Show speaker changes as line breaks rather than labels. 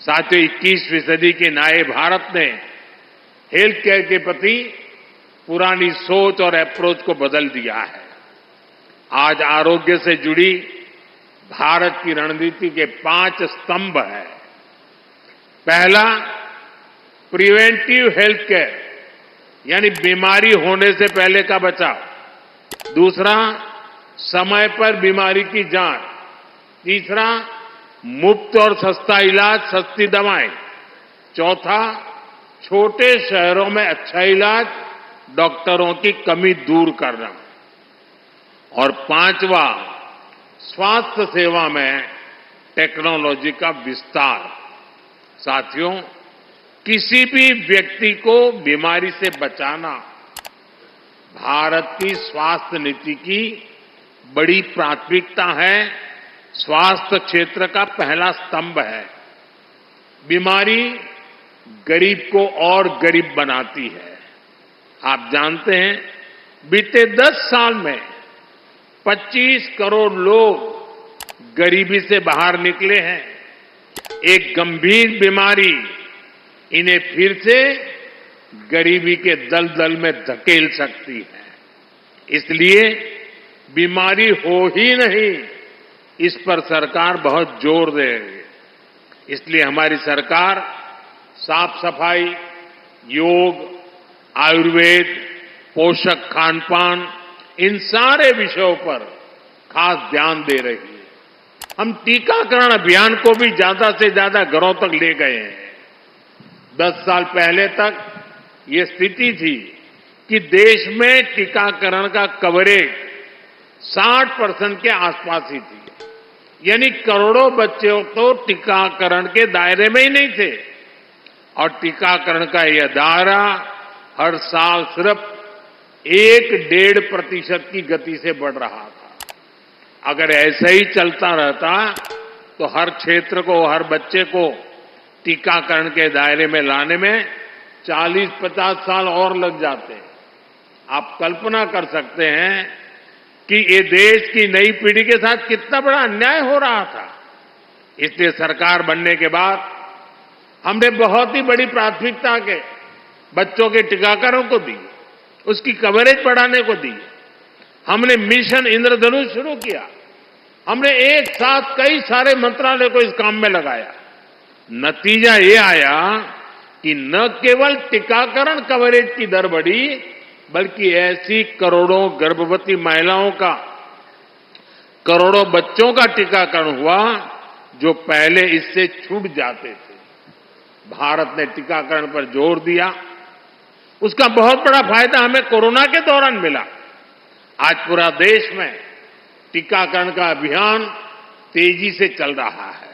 साथियों, 21वीं सदी के नए भारत ने हेल्थ केयर के प्रति पुरानी सोच और अप्रोच को बदल दिया है। आज आरोग्य से जुड़ी भारत की रणनीति के 5 स्तंभ हैं। पहला, प्रिवेंटिव हेल्थ केयर यानी बीमारी होने से पहले का बचाव। दूसरा, समय पर बीमारी की जांच। तीसरा, मुफ्त और सस्ता इलाज, सस्ती दवाएं। चौथा, छोटे शहरों में अच्छा इलाज, डॉक्टरों की कमी दूर करना। और पांचवा, स्वास्थ्य सेवा में टेक्नोलॉजी का विस्तार। साथियों, किसी भी व्यक्ति को बीमारी से बचाना भारत की स्वास्थ्य नीति की बड़ी प्राथमिकता है, स्वास्थ्य क्षेत्र का पहला स्तंभ है। बीमारी गरीब को और गरीब बनाती है। आप जानते हैं, बीते 10 साल में 25 करोड़ लोग गरीबी से बाहर निकले हैं। एक गंभीर बीमारी इन्हें फिर से गरीबी के दलदल में धकेल सकती है। इसलिए बीमारी हो ही नहीं, इस पर सरकार बहुत जोर दे रही है। इसलिए हमारी सरकार साफ सफाई, योग, आयुर्वेद, पोषक खान-पान, इन सारे विषयों पर खास ध्यान दे रही है। हम टीकाकरण अभियान को भी ज्यादा से ज्यादा घरों तक ले गए हैं। 10 साल पहले तक ये स्थिति थी कि देश में टीकाकरण का कवरेज 60% के आसपास ही थी, यानी करोड़ों बच्चे तो टीकाकरण के दायरे में ही नहीं थे। और टीकाकरण का यह दायरा हर साल सिर्फ 1-1.5% की गति से बढ़ रहा था। अगर ऐसे ही चलता रहता तो हर क्षेत्र को, हर बच्चे को टीकाकरण के दायरे में लाने में 40-50 साल और लग जाते। आप कल्पना कर सकते हैं कि ये देश की नई पीढ़ी के साथ कितना बड़ा अन्याय हो रहा था। इसलिए सरकार बनने के बाद हमने बहुत ही बड़ी प्राथमिकता के बच्चों के टीकाकरण को दी, उसकी कवरेज बढ़ाने को दी। हमने मिशन इंद्रधनुष शुरू किया। हमने एक साथ कई सारे मंत्रालय को इस काम में लगाया। नतीजा ये आया कि न केवल टीकाकरण कवरेज की दर बढ़ी, बल्कि ऐसी करोड़ों गर्भवती महिलाओं का, करोड़ों बच्चों का टीकाकरण हुआ जो पहले इससे छूट जाते थे। भारत ने टीकाकरण पर जोर दिया। उसका बहुत बड़ा फायदा हमें कोरोना के दौरान मिला। आज पूरा देश में टीकाकरण का अभियान तेजी से चल रहा है।